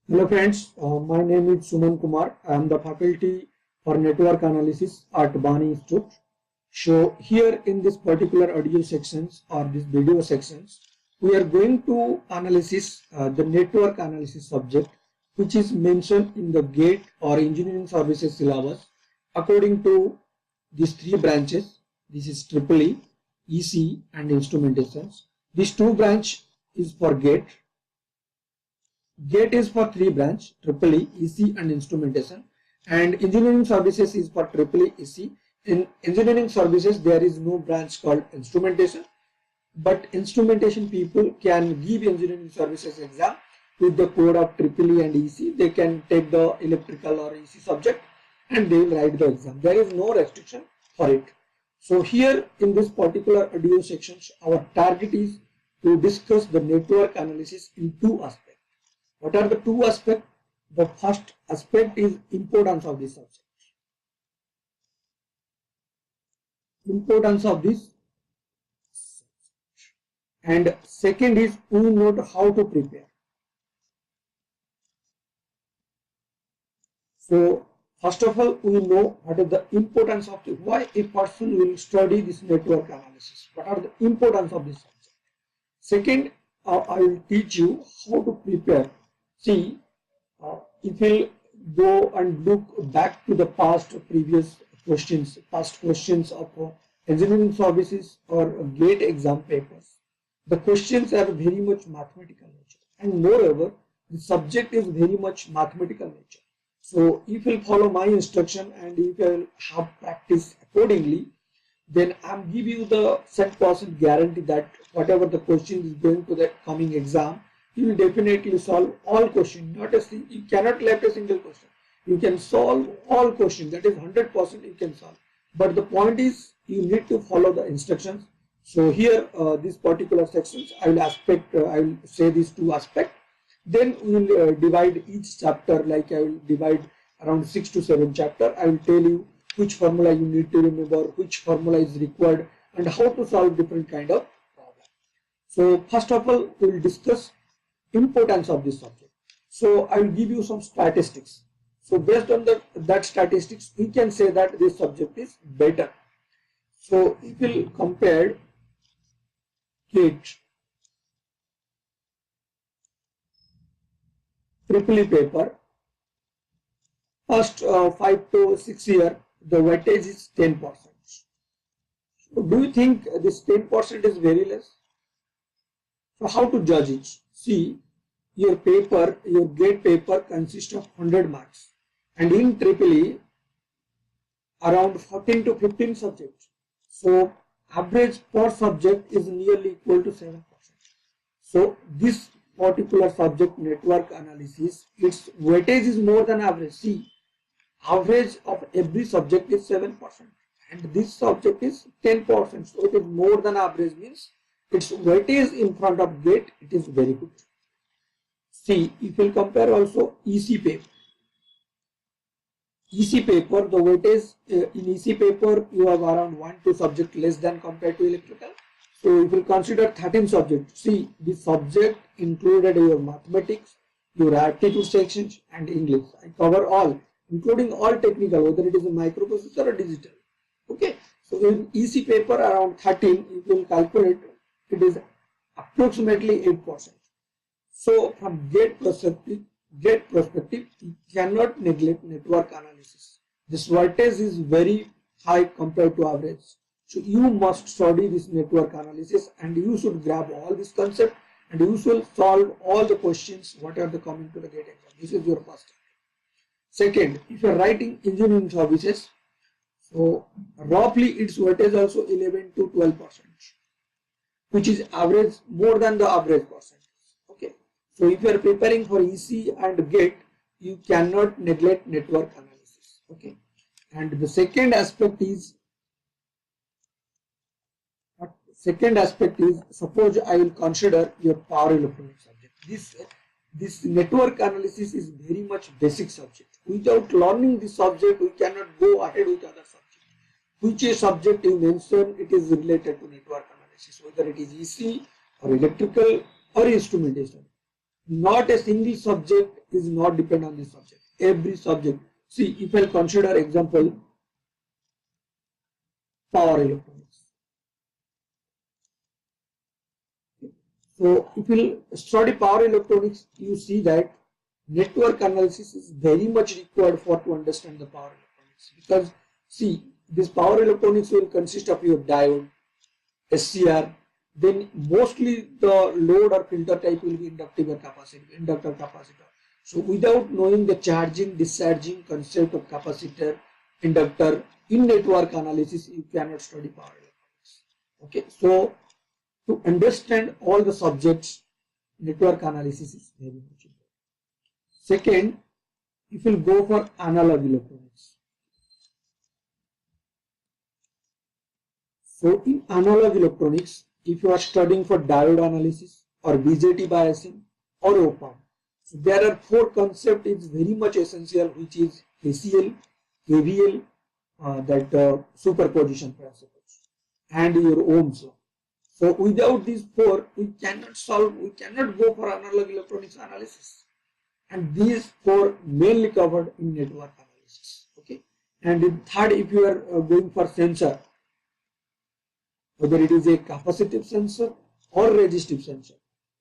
Hello friends, my name is Suman Kumar. I am the faculty for network analysis at VANI Institute. So here in this particular audio sections or this video sections, we are going to analysis the network analysis subject, which is mentioned in the GATE or engineering services syllabus according to these three branches. This is EEE, EC and instrumentations. These two branch is for GATE. GATE is for three branch, EEE, EC and instrumentation, and engineering services is for EEE, EC. In engineering services there is no branch called instrumentation, but instrumentation people can give engineering services exam with the code of EEE and EC. They can take the electrical or EC subject and they will write the exam. There is no restriction for it. So here in this particular audio section, our target is to discuss the network analysis in two aspects. What are the two aspects? The first aspect is importance of this subject. Importance of this. And second is we know how to prepare. So first of all, we know what is the importance of this, why a person will study this network analysis. What are the importance of this subject? Second, I will teach you how to prepare. See, if you go and look back to the past questions of engineering services or GATE exam papers, the questions are very much mathematical nature, and moreover, the subject is very much mathematical nature. So, if you follow my instruction and if you have practice accordingly, then I'm give you the 100% guarantee that whatever the question is going to the coming exam, you will definitely solve all questions. Not a you cannot left a single question. You can solve all questions. That is 100% you can solve. But the point is you need to follow the instructions. So here this particular sections I will say these two aspects. Then we will divide each chapter, like I will divide around 6 to 7 chapter. I will tell you which formula you need to remember, which formula is required, and how to solve different kind of problem. So first of all, we will discuss importance of this subject. So I will give you some statistics. So based on that statistics, we can say that this subject is better. So if we compare GATE EEE paper, first 5 to 6 year, the weightage is 10%. So do you think this 10% is very less? So how to judge it? See, your paper, your GATE paper consists of 100 marks, and in EEE around 14 to 15 subjects. So average per subject is nearly equal to 7%. So this particular subject, network analysis, its weightage is more than average. See, average of every subject is 7%, and this subject is 10%. So it is more than average, means its weightage in front of GATE, it is very good. See, if you compare also EC paper. EC paper, the weightage in EC paper, you have around 1-2 subject less than compared to electrical. So if you consider 13 subjects, see, the subject included your mathematics, your aptitude sections and English. I cover all, including all technical, whether it is a microprocessor or digital. Okay, so in EC paper around 13, if you will calculate, it is approximately 8%. So from GATE perspective, you cannot neglect network analysis. This weightage is very high compared to average. So you must study this network analysis, and you should grab all this concept, and you should solve all the questions what are the coming to the GATE exam. This is your first step. Second, if you are writing engineering services, so roughly its weightage also 11 to 12%, which is average, more than the average percent. Okay. So if you are preparing for EC and GATE, you cannot neglect network analysis. Okay. And the second aspect is, suppose I will consider your power electronics subject. This network analysis is very much basic subject. Without learning this subject, we cannot go ahead with other subject. Which a subject you mention, it is related to network analysis, whether it is EC or electrical or instrumentation. Not a single subject is not depend on this subject. Every subject. See, if I consider example, power electronics. So if you study power electronics, you see that network analysis is very much required for to understand the power electronics, because see, this power electronics will consist of your diode, SCR, then mostly the load or filter type will be inductive or capacitor, inductor capacitor. So without knowing the charging discharging concept of capacitor, inductor in network analysis, you cannot study power electronics. Okay, so to understand all the subjects, network analysis is very much important. Second, if you go for analog electronics. So in analog electronics, if you are studying for diode analysis or BJT biasing or op-amp, so there are four concepts is very much essential, which is KCL, KVL, superposition principles, and your Ohm's law. So without these four, we cannot go for analog electronics analysis. And these four mainly covered in network analysis. Okay. And in third, if you are going for sensor, whether it is a capacitive sensor or resistive sensor.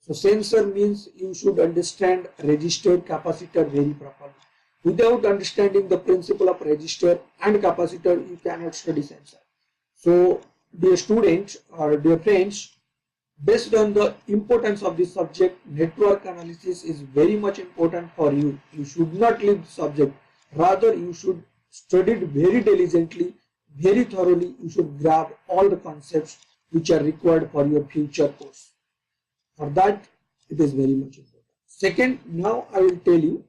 So sensor means you should understand resistor, capacitor very properly. Without understanding the principle of resistor and capacitor, you cannot study sensor. So dear students or dear friends, based on the importance of this subject, network analysis is very much important for you. You should not leave the subject. Rather, you should study it very diligently, very thoroughly. You should grab all the concepts which are required for your future course. For that, it is very much important. Second, now I will tell you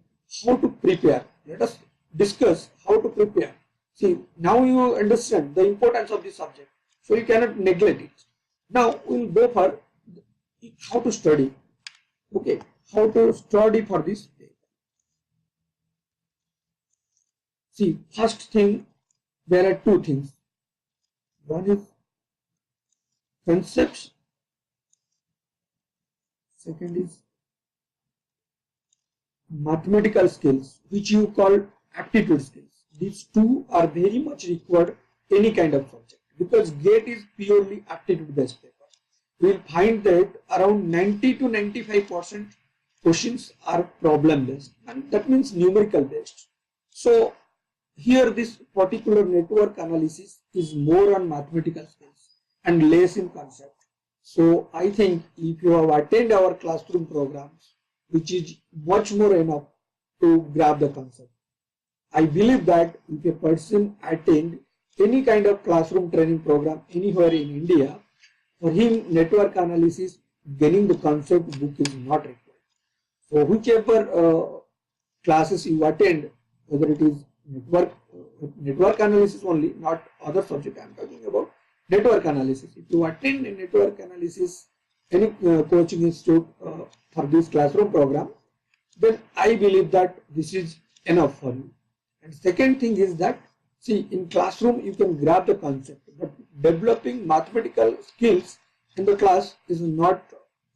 how to prepare. Let us discuss how to prepare. See, now you understand the importance of this subject, so you cannot neglect it. Now we will go for how to study. Okay, how to study for this paper. See, first thing, there are two things. One is concepts. Second is mathematical skills, which you call aptitude skills. These two are very much required any kind of subject, because GATE is purely aptitude based paper. You will find that around 90 to 95% questions are problem based, and that means numerical based. So here this particular network analysis is more on mathematical skills and less in concept. So I think if you have attended our classroom programs, which is much more enough to grab the concept. I believe that if a person attend any kind of classroom training program anywhere in India, for him network analysis, getting the concept book is not required. So whichever classes you attend, whether it is network analysis only, not other subject, I am talking about network analysis. If you attend a network analysis, any coaching institute for this classroom program, then I believe that this is enough for you. And second thing is that, see, in classroom you can grab the concept, but developing mathematical skills in the class is not,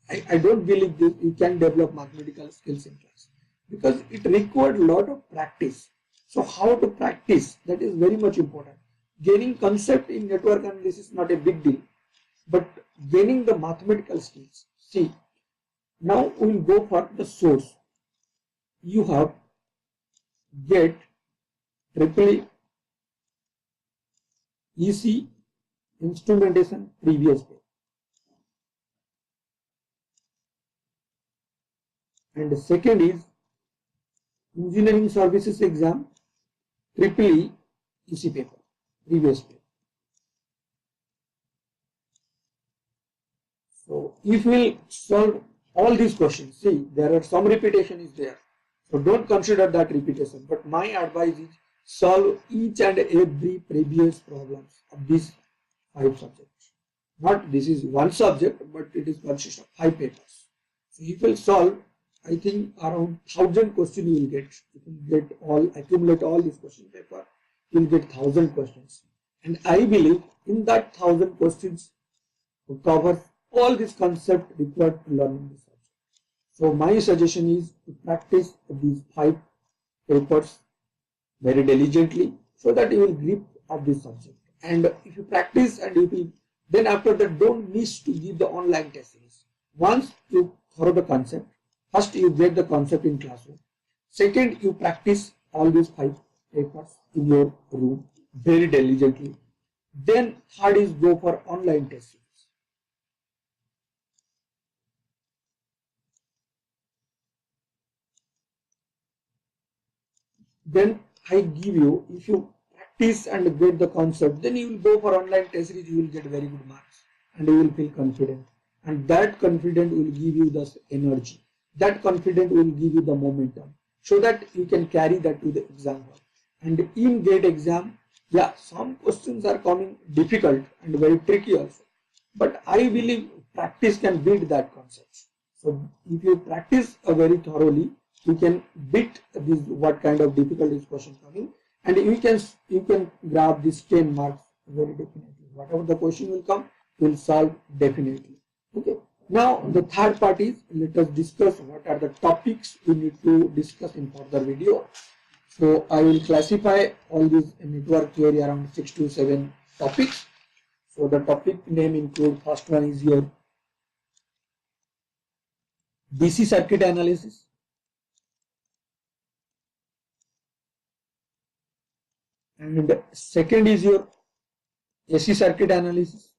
I don't believe this, you can develop mathematical skills in class, because it required a lot of practice. So how to practice, that is very much important. Gaining concept in network analysis is not a big deal, but gaining the mathematical skills. See, now we will go for the source. You have GATE, EEE, EC, instrumentation, previous page. And the second is engineering services exam, EEE, EC paper, previous page. So if we will solve all these questions, see, there are some repetition is there. So don't consider that repetition, but my advice is solve each and every previous problems of these 5 subjects. Not this is one subject, but it is consist of 5 papers. So if you will solve, I think around 1000 questions you will get. You can get all, accumulate all these question paper, you will get 1000 questions. And I believe in that 1000 questions to cover all these concepts required to learn this subject. So my suggestion is to practice these 5 papers very diligently so that you will grip of this subject. And if you practice and you will, then after that don't miss to give the online test series. Once you follow the concept, first you get the concept in classroom. Second, you practice all these 5 papers in your room very diligently. Then third is go for online test series. Then I give you, if you practice and get the concept, then you will go for online test series, you will get very good marks and you will feel confident. And that confidence will give you the energy. That confidence will give you the momentum so that you can carry that to the exam hall. And in GATE exam, yeah, some questions are coming difficult and very tricky also. But I believe practice can beat that concept. So if you practice very thoroughly, you can beat this what kind of difficulties question coming, and you can grab this 10 marks very definitely. Whatever the question will come, you will solve definitely. Okay. Now the third part is, let us discuss what are the topics we need to discuss in further video. So I will classify all these network theory around 6 to 7 topics. So the topic name include, first one is your DC circuit analysis. And second is your AC circuit analysis.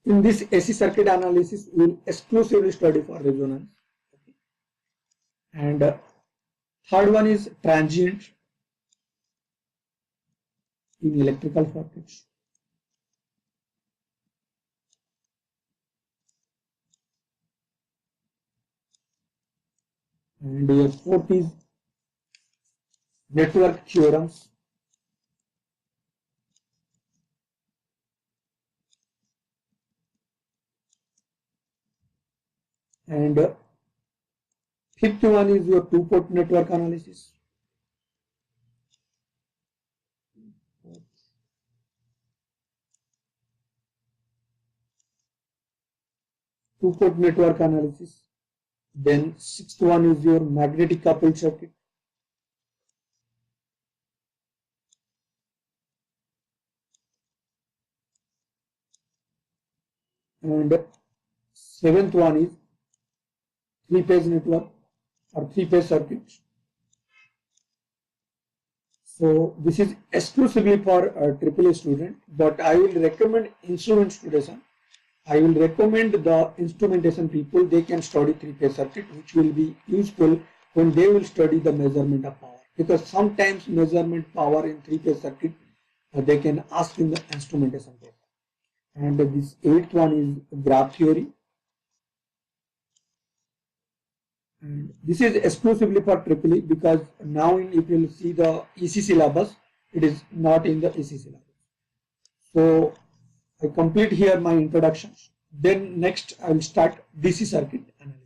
In this AC circuit analysis, we will exclusively study for resonance. And third one is transient in electrical circuits. And your fourth is network theorems. And fifth one is your two-port network analysis. Two-port network analysis. Then sixth one is your magnetic coupled circuit. And seventh one is three-phase network or three-phase circuits. So this is exclusively for a AAA student, but I will recommend instrument students. I will recommend the instrumentation people, they can study three-phase circuit, which will be useful when they will study the measurement of power. Because sometimes measurement power in three-phase circuit, they can ask in the instrumentation paper. And this eighth one is graph theory. And this is exclusively for AAA, because now if you will see the EC syllabus, it is not in the EC syllabus. So I complete here my introductions. Then next I will start DC circuit analysis.